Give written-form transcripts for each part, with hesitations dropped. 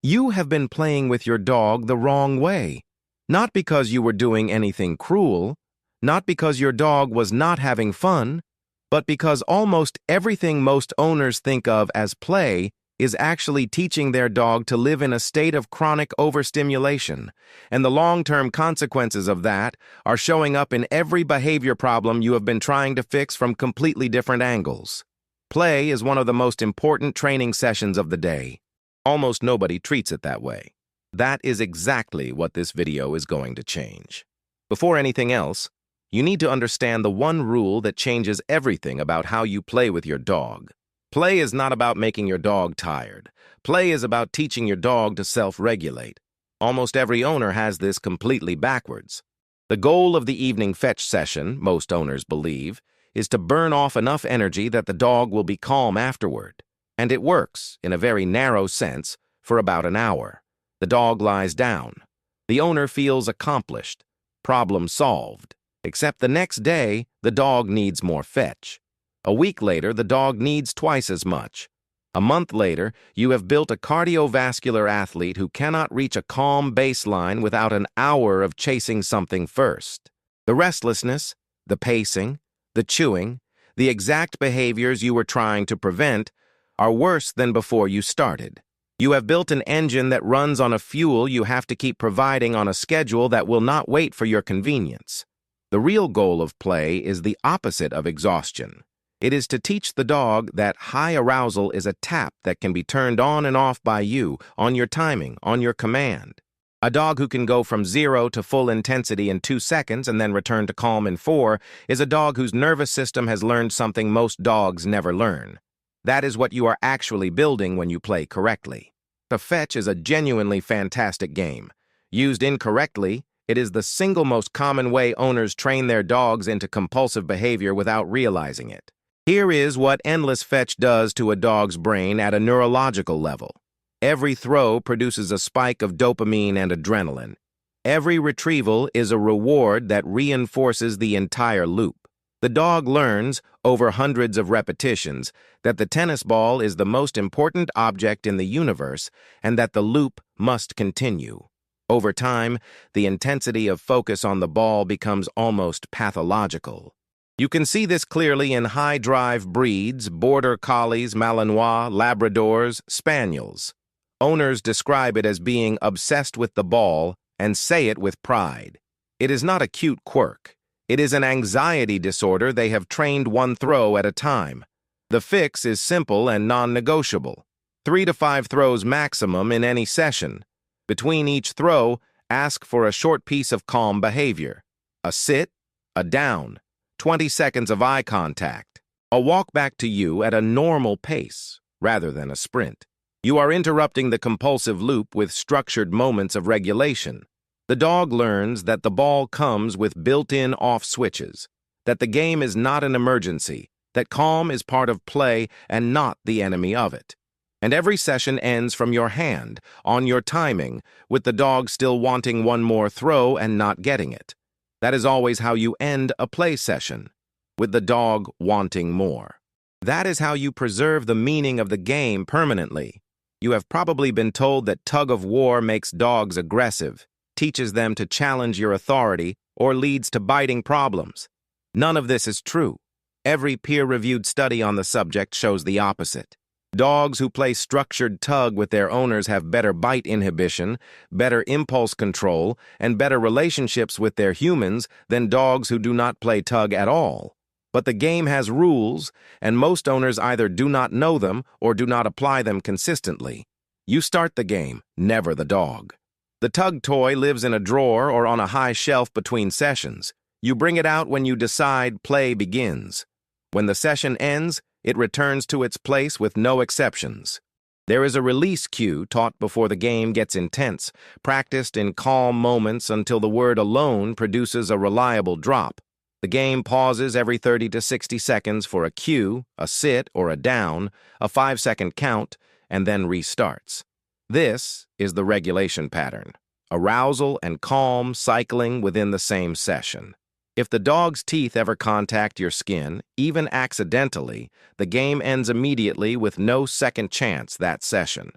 You have been playing with your dog the wrong way. Not because you were doing anything cruel, not because your dog was not having fun, but because almost everything most owners think of as play is actually teaching their dog to live in a state of chronic overstimulation, and the long-term consequences of that are showing up in every behavior problem you have been trying to fix from completely different angles. Play is one of the most important training sessions of the day. Almost nobody treats it that way. That is exactly what this video is going to change. Before anything else, you need to understand the one rule that changes everything about how you play with your dog. Play is not about making your dog tired. Play is about teaching your dog to self-regulate. Almost every owner has this completely backwards. The goal of the evening fetch session, most owners believe, is to burn off enough energy that the dog will be calm afterward. And it works, in a very narrow sense, for about an hour. The dog lies down. The owner feels accomplished, problem solved. Except the next day, the dog needs more fetch. A week later, the dog needs twice as much. A month later, you have built a cardiovascular athlete who cannot reach a calm baseline without an hour of chasing something first. The restlessness, the pacing, the chewing, the exact behaviors you were trying to prevent are worse than before you started. You have built an engine that runs on a fuel you have to keep providing on a schedule that will not wait for your convenience. The real goal of play is the opposite of exhaustion. It is to teach the dog that high arousal is a tap that can be turned on and off by you, on your timing, on your command. A dog who can go from 0 to full intensity in 2 seconds and then return to calm in 4 is a dog whose nervous system has learned something most dogs never learn. That is what you are actually building when you play correctly. The fetch is a genuinely fantastic game. Used incorrectly, it is the single most common way owners train their dogs into compulsive behavior without realizing it. Here is what endless fetch does to a dog's brain at a neurological level. Every throw produces a spike of dopamine and adrenaline. Every retrieval is a reward that reinforces the entire loop. The dog learns, over hundreds of repetitions, that the tennis ball is the most important object in the universe and that the loop must continue. Over time, the intensity of focus on the ball becomes almost pathological. You can see this clearly in high-drive breeds, border collies, Malinois, Labradors, Spaniels. Owners describe it as being obsessed with the ball and say it with pride. It is not a cute quirk. It is an anxiety disorder they have trained one throw at a time. The fix is simple and non-negotiable. 3 to 5 throws maximum in any session. Between each throw, ask for a short piece of calm behavior. A sit, a down, 20 seconds of eye contact, a walk back to you at a normal pace, rather than a sprint. You are interrupting the compulsive loop with structured moments of regulation. The dog learns that the ball comes with built-in off switches, that the game is not an emergency, that calm is part of play and not the enemy of it. And every session ends from your hand, on your timing, with the dog still wanting one more throw and not getting it. That is always how you end a play session, with the dog wanting more. That is how you preserve the meaning of the game permanently. You have probably been told that tug-of-war makes dogs aggressive, teaches them to challenge your authority, or leads to biting problems. None of this is true. Every peer-reviewed study on the subject shows the opposite. Dogs who play structured tug with their owners have better bite inhibition, better impulse control, and better relationships with their humans than dogs who do not play tug at all. But the game has rules, and most owners either do not know them or do not apply them consistently. You start the game, never the dog. The tug toy lives in a drawer or on a high shelf between sessions. You bring it out when you decide play begins. When the session ends, it returns to its place with no exceptions. There is a release cue taught before the game gets intense, practiced in calm moments until the word alone produces a reliable drop. The game pauses every 30 to 60 seconds for a cue, a sit or a down, a 5-second count, and then restarts. This is the regulation pattern, arousal and calm cycling within the same session. If the dog's teeth ever contact your skin, even accidentally, the game ends immediately with no second chance that session.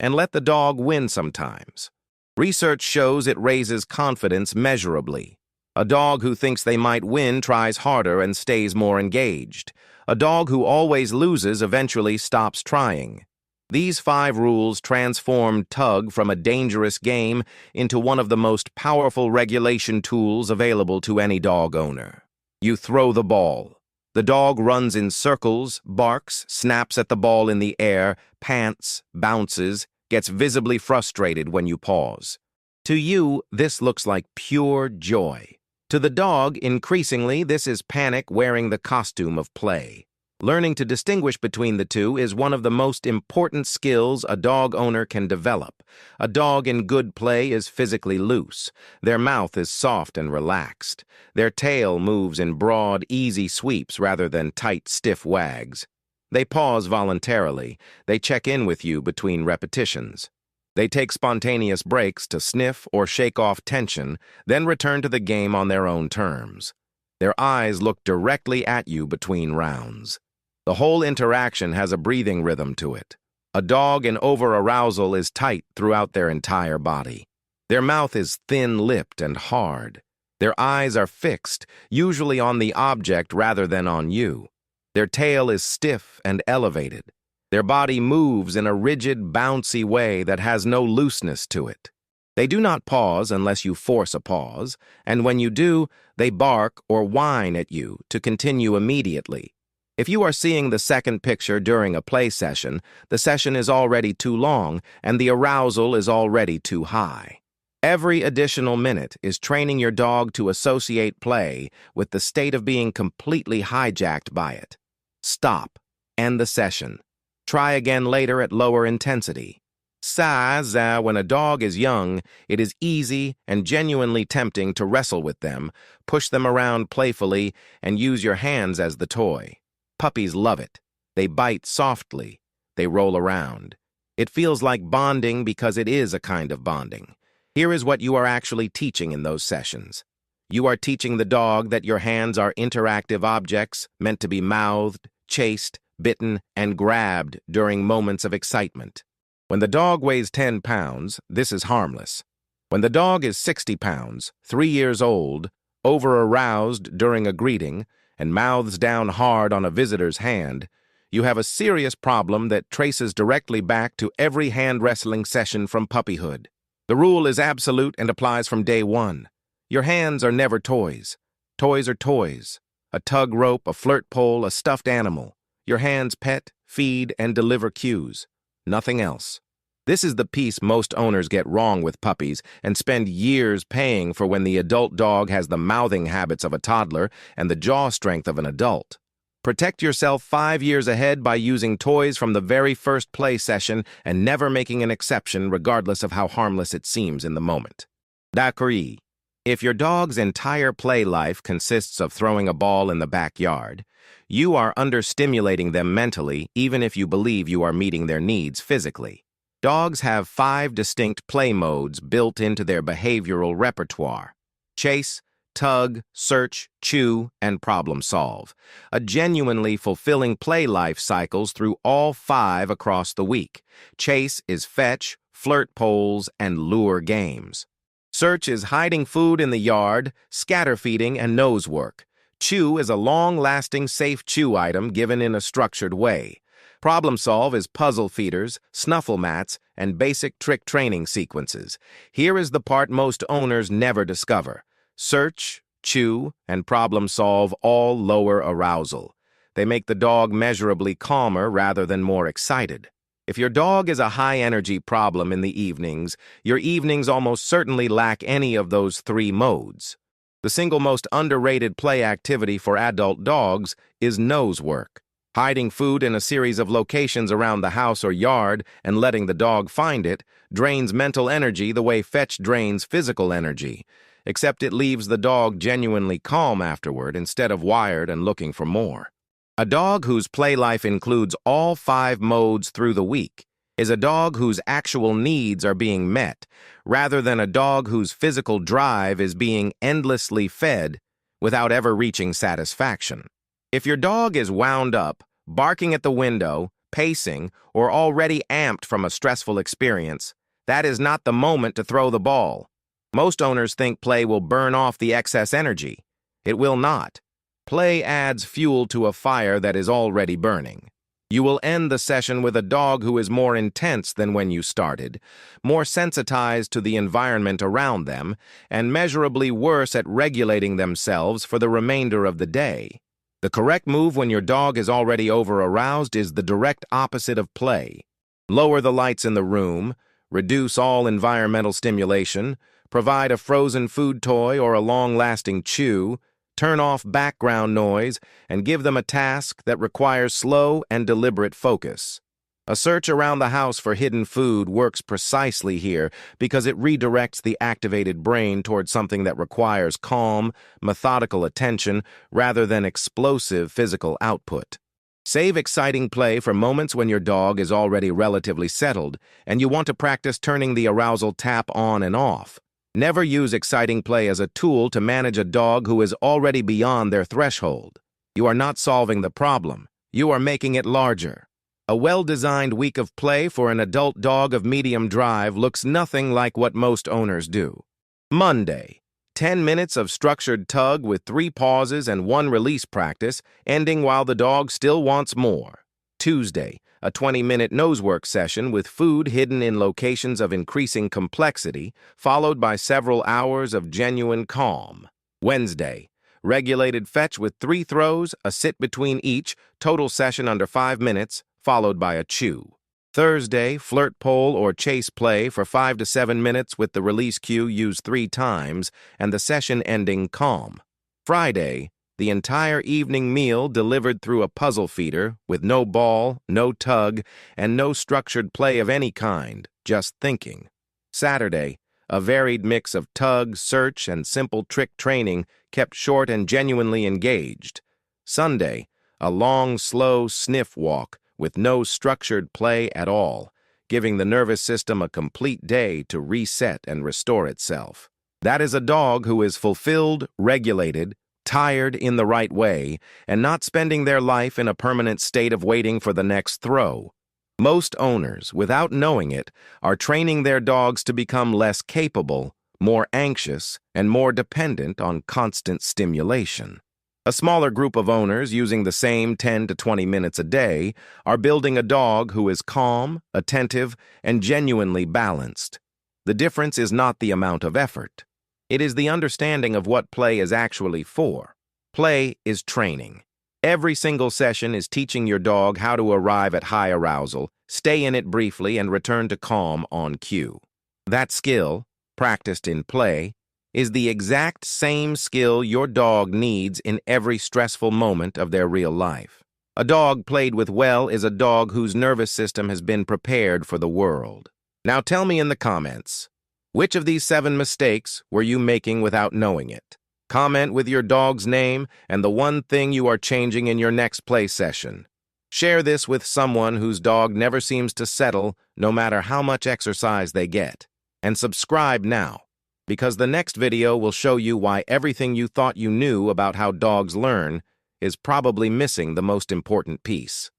and let the dog win sometimes. Research shows it raises confidence measurably. A dog who thinks they might win tries harder and stays more engaged. A dog who always loses eventually stops trying. These 5 rules transform tug from a dangerous game into one of the most powerful regulation tools available to any dog owner. You throw the ball. The dog runs in circles, barks, snaps at the ball in the air, pants, bounces, gets visibly frustrated when you pause. To you, this looks like pure joy. To the dog, increasingly, this is panic wearing the costume of play. Learning to distinguish between the two is one of the most important skills a dog owner can develop. A dog in good play is physically loose. Their mouth is soft and relaxed. Their tail moves in broad, easy sweeps rather than tight, stiff wags. They pause voluntarily. They check in with you between repetitions. They take spontaneous breaks to sniff or shake off tension, then return to the game on their own terms. Their eyes look directly at you between rounds. The whole interaction has a breathing rhythm to it. A dog in over-arousal is tight throughout their entire body. Their mouth is thin-lipped and hard. Their eyes are fixed, usually on the object rather than on you. Their tail is stiff and elevated. Their body moves in a rigid, bouncy way that has no looseness to it. They do not pause unless you force a pause, and when you do, they bark or whine at you to continue immediately. If you are seeing the second picture during a play session, the session is already too long and the arousal is already too high. Every additional minute is training your dog to associate play with the state of being completely hijacked by it. Stop. End the session. Try again later at lower intensity. When a dog is young, it is easy and genuinely tempting to wrestle with them, push them around playfully, and use your hands as the toy. Puppies love it. They bite softly. They roll around. It feels like bonding because it is a kind of bonding. Here is what you are actually teaching in those sessions. You are teaching the dog that your hands are interactive objects meant to be mouthed, chased, bitten, and grabbed during moments of excitement. When the dog weighs 10 pounds, this is harmless. When the dog is 60 pounds, 3 years old, over-aroused during a greeting, and mouths down hard on a visitor's hand, you have a serious problem that traces directly back to every hand wrestling session from puppyhood. The rule is absolute and applies from day one. Your hands are never toys. Toys are toys. A tug rope, a flirt pole, a stuffed animal. Your hands pet, feed, and deliver cues. Nothing else. This is the piece most owners get wrong with puppies and spend years paying for when the adult dog has the mouthing habits of a toddler and the jaw strength of an adult. Protect yourself 5 years ahead by using toys from the very first play session and never making an exception regardless of how harmless it seems in the moment. D'accord. If your dog's entire play life consists of throwing a ball in the backyard, you are understimulating them mentally even if you believe you are meeting their needs physically. Dogs have 5 distinct play modes built into their behavioral repertoire: chase, tug, search, chew, and problem solve. A genuinely fulfilling play life cycles through all 5 across the week. Chase is fetch, flirt poles, and lure games. Search is hiding food in the yard, scatter feeding, and nose work. Chew is a long-lasting, safe chew item given in a structured way. Problem solve is puzzle feeders, snuffle mats, and basic trick training sequences. Here is the part most owners never discover. Search, chew, and problem solve all lower arousal. They make the dog measurably calmer rather than more excited. If your dog is a high-energy problem in the evenings, your evenings almost certainly lack any of those 3 modes. The single most underrated play activity for adult dogs is nose work. Hiding food in a series of locations around the house or yard and letting the dog find it drains mental energy the way fetch drains physical energy, except it leaves the dog genuinely calm afterward instead of wired and looking for more. A dog whose play life includes all 5 modes through the week is a dog whose actual needs are being met, rather than a dog whose physical drive is being endlessly fed without ever reaching satisfaction. If your dog is wound up, barking at the window, pacing, or already amped from a stressful experience, that is not the moment to throw the ball. Most owners think play will burn off the excess energy. It will not. Play adds fuel to a fire that is already burning. You will end the session with a dog who is more intense than when you started, more sensitized to the environment around them, and measurably worse at regulating themselves for the remainder of the day. The correct move when your dog is already over-aroused is the direct opposite of play. Lower the lights in the room, reduce all environmental stimulation, provide a frozen food toy or a long-lasting chew, turn off background noise, and give them a task that requires slow and deliberate focus. A search around the house for hidden food works precisely here because it redirects the activated brain toward something that requires calm, methodical attention rather than explosive physical output. Save exciting play for moments when your dog is already relatively settled and you want to practice turning the arousal tap on and off. Never use exciting play as a tool to manage a dog who is already beyond their threshold. You are not solving the problem. You are making it larger. A well-designed week of play for an adult dog of medium drive looks nothing like what most owners do. Monday, 10 minutes of structured tug with 3 pauses and 1 release practice, ending while the dog still wants more. Tuesday, a 20-minute nosework session with food hidden in locations of increasing complexity, followed by several hours of genuine calm. Wednesday, regulated fetch with 3 throws, a sit between each, total session under 5 minutes, followed by a chew. Thursday, flirt pole or chase play for 5 to 7 minutes with the release cue used 3 times and the session ending calm. Friday, the entire evening meal delivered through a puzzle feeder with no ball, no tug, and no structured play of any kind, just thinking. Saturday, a varied mix of tug, search, and simple trick training kept short and genuinely engaged. Sunday, a long, slow sniff walk with no structured play at all, giving the nervous system a complete day to reset and restore itself. That is a dog who is fulfilled, regulated, tired in the right way, and not spending their life in a permanent state of waiting for the next throw. Most owners, without knowing it, are training their dogs to become less capable, more anxious, and more dependent on constant stimulation. A smaller group of owners using the same 10 to 20 minutes a day are building a dog who is calm, attentive, and genuinely balanced. The difference is not the amount of effort. It is the understanding of what play is actually for. Play is training. Every single session is teaching your dog how to arrive at high arousal, stay in it briefly, and return to calm on cue. That skill, practiced in play, is the exact same skill your dog needs in every stressful moment of their real life. A dog played with well is a dog whose nervous system has been prepared for the world. Now tell me in the comments, which of these 7 mistakes were you making without knowing it? Comment with your dog's name and the one thing you are changing in your next play session. Share this with someone whose dog never seems to settle no matter how much exercise they get. And subscribe now, because the next video will show you why everything you thought you knew about how dogs learn is probably missing the most important piece.